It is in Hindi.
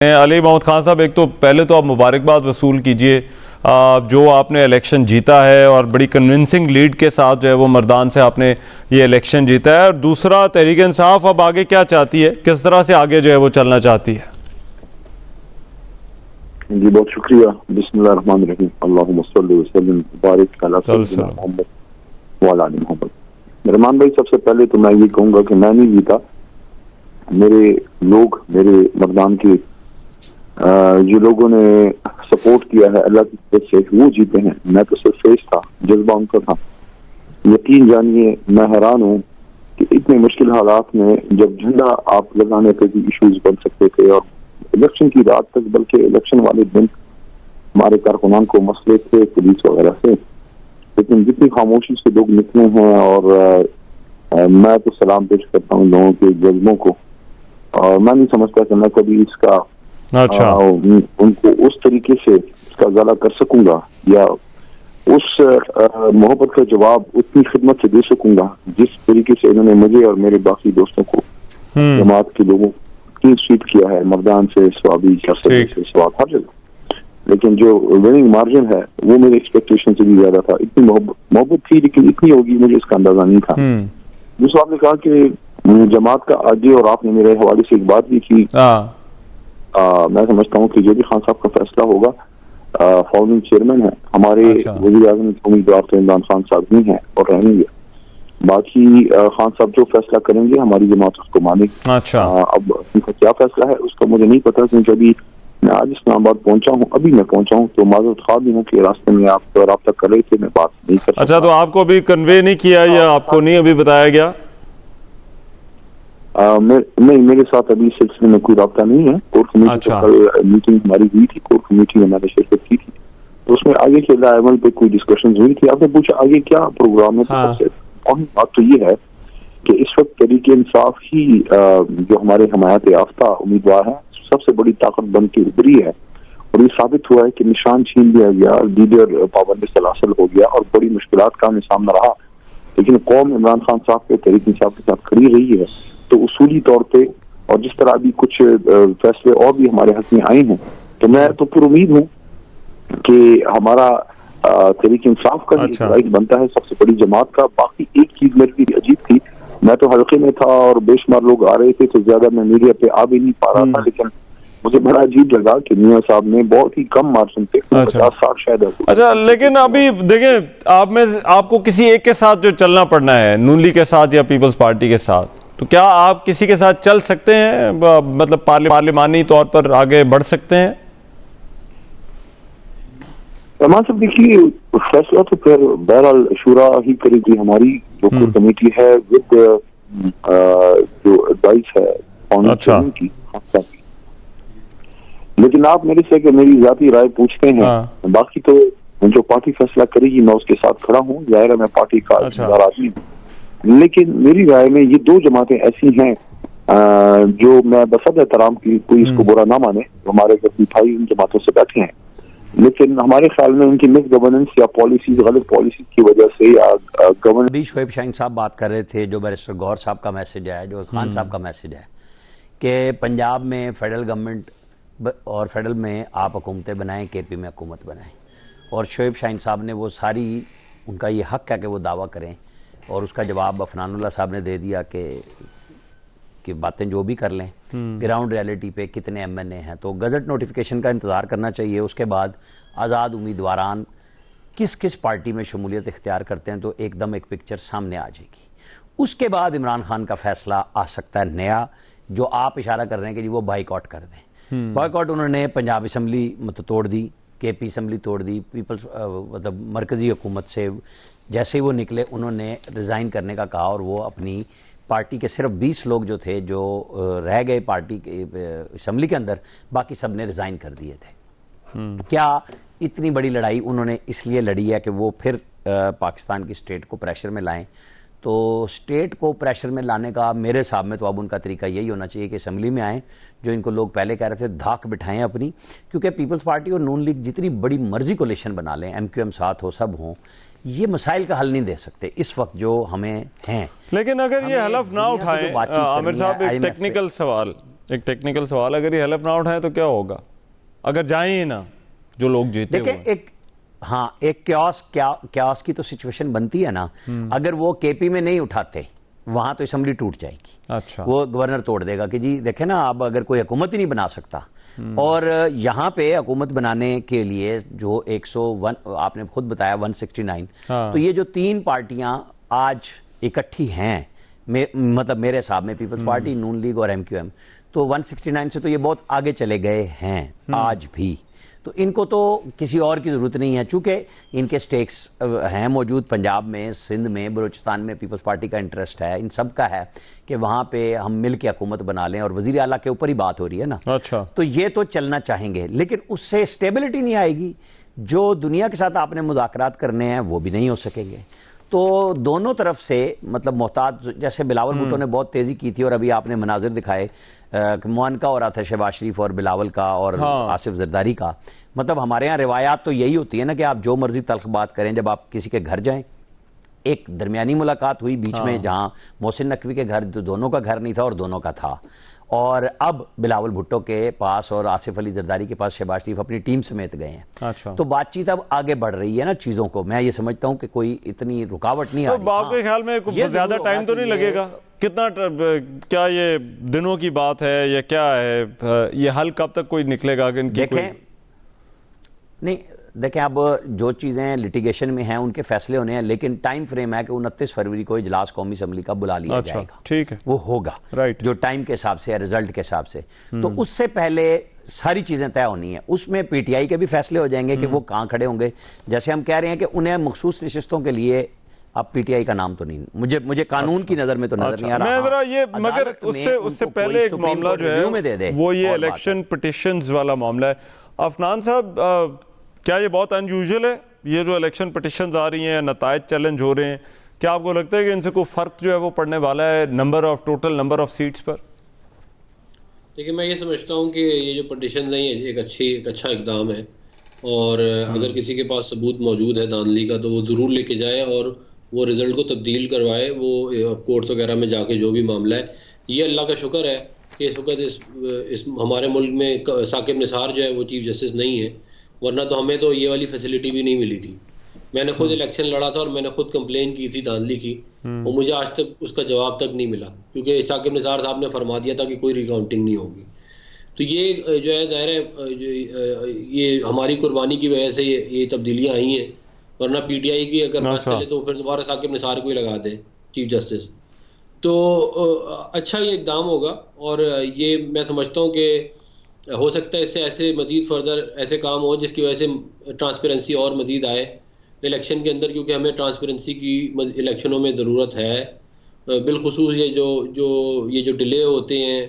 अली मोहम्मद खान साहब, एक तो पहले तो आप मुबारकबाद वसूल कीजिए जो आपने इलेक्शन जीता है और बड़ी कन्विंसिंग लीड के साथ जो है वो मर्दान से आपने ये इलेक्शन जीता है। और दूसरा, तहरीक इंसाफ अब आगे क्या चाहती है, किस तरह से आगे जो है वो चलना चाहती है? जी बहुत शुक्रिया। बिस्मिल्लाहिर्रहमानिर्रहीम। अल्लाहुम्मा सल्लि व सल्लिम मुबारक अला सय्यिदिना मोहम्मद व अला आलि मोहम्मद। रहमान भाई, सबसे पहले तो मैं ये कहूँगा कि मैं नहीं जीता, मेरे लोग, मेरे मर्दान के जो लोगों ने सपोर्ट किया है अल्लाह की तरफ से, वो जीते हैं। मैं तो सिर्फ फेस था, जज्बा उनका था। यकीन जानिए, मैं हैरान हूँ कि इतने मुश्किल हालात में जब झंडा आप लगाने पे भी इश्यूज बन सकते थे, और इलेक्शन की रात तक, बल्कि इलेक्शन वाले दिन हमारे कारकुनान को मसले थे पुलिस वगैरह से, लेकिन जितनी खामोशी से लोग निकले हैं, और मैं तो सलाम पेश करता हूँ लोगों के जज्बों को। और मैं नहीं समझता कि मैं कभी इसका उनको उस तरीके से इसका ज़ाला कर सकूंगा, या उस मोहब्बत का जवाब उतनी खिदमत से दे सकूंगा जिस तरीके से इन्होंने मुझे और मेरे बाकी दोस्तों को, जमात के लोगों की स्वीप किया है, मर्दान से स्वाबी से स्वाब हर जगह। लेकिन जो विनिंग मार्जिन है वो मेरे एक्सपेक्टेशन से भी ज्यादा था। इतनी मोहब्बत थी, लेकिन इतनी होगी मुझे इसका अंदाजा नहीं था। दूसरा, आपने कहा कि जमात का आगे, और आपने मेरे हवाले से एक बात भी की। मैं समझता हूँ कि जो भी खान साहब का फैसला होगा, फाउंडिंग चेयरमैन है हमारे वज़ीर आज़म के उम्मीदवार तो इमरान खान साहब ही हैं और रहेंगे। बाकी खान साहब जो फैसला करेंगे हमारी जमात उसको मानेगी। अब उनका क्या फैसला है उसका मुझे नहीं पता, क्योंकि अभी मैं आज इस्लामाबाद पहुंचा हूँ, अभी मैं पहुंचा हूँ, तो माजूद खा भी हूँ कि रास्ते में आप रब्ता कर रहे थे, मैं बात नहीं कर सकता। अच्छा, तो आपको अभी कन्वे नहीं किया या आपको नहीं अभी बताया गया? नहीं, मेरे साथ अभी इस सिलसिले में कोई रब्ता नहीं है। कोर कमेटी कल मीटिंग हमारी हुई थी, कोर कमेटी में मैंने शिरकत की थी, तो उसमें आगे के अमल पे कोई डिस्कशन हुई थी। आपने पूछा आगे क्या प्रोग्राम है, तो बात तो ये है कि इस वक्त तहरीक इंसाफ ही जो हमारे हमायत याफ्ता उम्मीदवार है सबसे बड़ी ताकत बन के उभरी है, और ये साबित हुआ है कि निशान छीन लिया गया, लीडर पाबंद सलासल हो गया और बड़ी मुश्किलात का हमें सामना रहा, लेकिन कौम इमरान खान साहब के तहरीक इंसाफ के साथ खड़ी रही है। तो उसूली तौर पे, और जिस तरह अभी कुछ फैसले और भी हमारे हक में आए हैं, तो मैं तो पूरी उम्मीद हूँ कि हमारा तहरीक इंसाफ का राइट बनता है सबसे बड़ी जमात का। बाकी एक चीज मेरी भी अजीब थी, मैं तो हल्के में था और बेशुमार लोग आ रहे थे, तो ज्यादा मैं मीडिया पे आ भी नहीं पा रहा था, लेकिन मुझे बड़ा अजीब लगा कि मियां साहब ने बहुत ही कम मार्जिन पे 50-60 शायद। अच्छा, लेकिन अभी देखें, आप में आपको किसी एक के साथ जो चलना पड़ना है, नून लीग के साथ या पीपल्स पार्टी के साथ, तो क्या आप किसी के साथ चल सकते हैं, मतलब पार्लिमानी तौर पर आगे बढ़ सकते हैं? रहमान साहब, देखिए, फैसला तो फिर बहरहाल शुरा ही करेगी। हमारी जो कोर कमेटी है विद जो एडवाइस है फाउंडेशन की, लेकिन आप मेरे से कि मेरी जाती राय पूछते हैं, बाकी तो जो पार्टी फैसला करेगी मैं उसके साथ खड़ा हूँ। जाहिर है मैं पार्टी का आदमी हूँ, लेकिन मेरी राय में ये दो जमातें ऐसी हैं जो मैं बसद एहतराम की, कोई इसको बुरा ना माने, हमारे भाई इन जमातों से बैठे हैं, लेकिन हमारे ख्याल में उनकी मिस गवर्नेंस या पॉलिसीज, गलत पॉलिसी की वजह से या गवर्नेंस। अभी शोएब शाहीन साहब बात कर रहे थे, जो बैरिस्टर गौहर साहब का मैसेज है, जो खान साहब का मैसेज है कि पंजाब में फेडरल गवर्नमेंट और फेडरल में आप हुकूमतें बनाएं, केपी में हुकूमत बनाएं, और शोएब शाहीन साहब ने वो सारी, उनका ये हक है कि वो दावा करें, और उसका जवाब अफनानुल्लाह साहब ने दे दिया कि बातें जो भी कर लें, ग्राउंड रियलिटी पे कितने एमएनए हैं, तो गजट नोटिफिकेशन का इंतज़ार करना चाहिए। उसके बाद आज़ाद उम्मीदवारान किस किस पार्टी में शमूलियत इख्तियार करते हैं, तो एकदम एक पिक्चर सामने आ जाएगी। उसके बाद इमरान खान का फैसला आ सकता है नया, जो आप इशारा कर रहे हैं कि जी वो बाइकआउट कर दें। बाइकआउट उन्होंने पंजाब असम्बली मतलब तोड़ दी, केपी असम्बली तोड़ दी, पीपल्स मतलब मरकज़ी हुकूमत से जैसे ही वो निकले उन्होंने रिज़ाइन करने का कहा, और वो अपनी पार्टी के सिर्फ 20 लोग जो थे जो रह गए पार्टी के असम्बली के अंदर, बाकी सब ने रिज़ाइन कर दिए थे। क्या इतनी बड़ी लड़ाई उन्होंने इसलिए लड़ी है कि वो फिर पाकिस्तान की स्टेट को प्रेशर में लाएं, तो स्टेट को प्रेशर में लाने का मेरे हिसाब में तो अब उनका तरीका यही होना चाहिए कि असम्बली में आएँ, जो इनको लोग पहले कह रहे थे धाक बिठाएं अपनी, क्योंकि पीपल्स पार्टी और नून लीग जितनी बड़ी मर्जी कोलिशन बना लें, MQM साथ हो, सब हों, ये मसाइल का हल नहीं दे सकते इस वक्त जो हमें हैं। लेकिन अगर ये हलफ ना उठाएं, आमिर साहब, एक टेक्निकल सवाल, एक टेक्निकल सवाल, अगर ये हेल्प ना उठाए तो क्या होगा अगर जाए ही ना जो लोग जीते हुए? देखिए एक क्यास की तो सिचुएशन बनती है ना, अगर वो केपी में नहीं उठाते वहां तो असेंबली टूट जाएगी। अच्छा, वो गवर्नर तोड़ देगा कि जी देखे ना, अब अगर कोई हुकूमत ही नहीं बना सकता, और यहाँ पे हुकूमत बनाने के लिए जो 101 आपने खुद बताया 169, हाँ। तो ये जो 3 पार्टियां आज इकट्ठी हैं, मतलब मेरे हिसाब में पीपल्स पार्टी, नून लीग और MQM, तो 169 से तो ये बहुत आगे चले गए हैं आज भी। तो इनको तो किसी और की ज़रूरत नहीं है, चूँकि इनके स्टेक्स हैं मौजूद पंजाब में, सिंध में, बलूचिस्तान में पीपल्स पार्टी का इंटरेस्ट है, इन सब का है कि वहाँ पे हम मिल के हुकूमत बना लें, और वज़ीर आला के ऊपर ही बात हो रही है ना। अच्छा, तो ये तो चलना चाहेंगे, लेकिन उससे स्टेबिलिटी नहीं आएगी। जो दुनिया के साथ आपने मुज़ाकरात करने हैं वो भी नहीं हो सकेंगे। तो दोनों तरफ से मतलब मोहताज, जैसे बिलावल भुट्टो ने बहुत तेज़ी की थी, और अभी आपने मनाजिर दिखाए मुआन का हो रहा था, शहबाज शरीफ और बिलावल का और आसिफ जरदारी का। मतलब हमारे यहाँ रिवायात तो यही होती है ना कि आप जो मर्जी तल्ख बात करें, जब आप किसी के घर जाएं, एक दरमियानी मुलाकात हुई बीच में जहां मोहसिन नकवी के घर, दोनों का घर नहीं था और दोनों का था, और अब बिलावल भुट्टो के पास और आसिफ अली जरदारी के पास शहबाज शरीफ अपनी टीम समेत गए हैं। अच्छा, तो बातचीत अब आगे बढ़ रही है ना चीज़ों को, मैं ये समझता हूँ कि कोई इतनी रुकावट नहीं आ तो रही। आपके ख्याल में ज़्यादा टाइम तो नहीं लगेगा? कितना क्या ये दिनों की बात है या क्या है? ये हल कब तक कोई निकलेगा? देखें अब जो चीज़ें लिटिगेशन में हैं उनके फैसले होने हैं, लेकिन टाइम फ्रेम है कि 29 फरवरी को इजलास कौमी असम्बली का बुला लिया जाएगा। ठीक है, वो होगा, राइट, जो टाइम के हिसाब से है, रिजल्ट के हिसाब से। तो उससे पहले सारी चीज़ें तय होनी है। उसमें PTI के भी फैसले हो जाएंगे कि वो कहाँ खड़े होंगे। जैसे हम कह रहे हैं कि उन्हें मखसूस नशिस्तों के लिए, अब PTI का नाम तो नहीं, मुझे कानून की नज़र में तो नजर नहीं आ रहा। मैं जरा ये, मगर उससे पहले एक मामला जो है वो ये इलेक्शन पिटिशंस वाला मामला है। अफनान साहब, क्या ये बहुत अनयूजुअल है, ये जो इलेक्शन पिटिशंस आ रही हैं, नतायज चैलेंज हो रहे हैं? क्या आपको लगता है कि इनसे कोई फ़र्क जो है वो पड़ने वाला है टोटल नंबर ऑफ सीट्स पर? देखिए, मैं ये समझता हूँ कि ये जो पिटिशन है ये एक अच्छा इकदाम है, और अगर किसी के पास सबूत मौजूद है धांधली का तो वो ज़रूर लेके जाए और वो रिज़ल्ट को तब्दील करवाए। वो कोर्ट्स वगैरह में जाके जो भी मामला है, ये अल्लाह का शुक्र है कि इस वक्त इस हमारे मुल्क में साकिब निसार जो है वो चीफ जस्टिस नहीं है, वरना तो हमें तो ये वाली फैसिलिटी भी नहीं मिली थी। मैंने खुद इलेक्शन लड़ा था और मैंने खुद कंप्लेन की थी धांधली की, और मुझे आज तक उसका जवाब तक नहीं मिला, क्योंकि साकिब निसार साहब ने फरमा दिया था कि कोई रिकाउंटिंग नहीं होगी। तो ये जो है ज़ाहिर है ये हमारी कुर्बानी की वजह से ये तब्दीलियाँ आई हैं, वरना PTI की अगर बात चले तो फिर दोबारा साकिब निसार को ही लगा दे चीफ जस्टिस। तो अच्छा ये इकदाम होगा, और ये मैं समझता हूँ कि हो सकता है इससे ऐसे मज़ीद फर्दर ऐसे काम हो जिसकी वजह से ट्रांसपेरेंसी और मज़ीद आए इलेक्शन के अंदर, क्योंकि हमें ट्रांसपेरेंसी की इलेक्शनों में ज़रूरत है। बिलखुसूस ये जो डिले होते हैं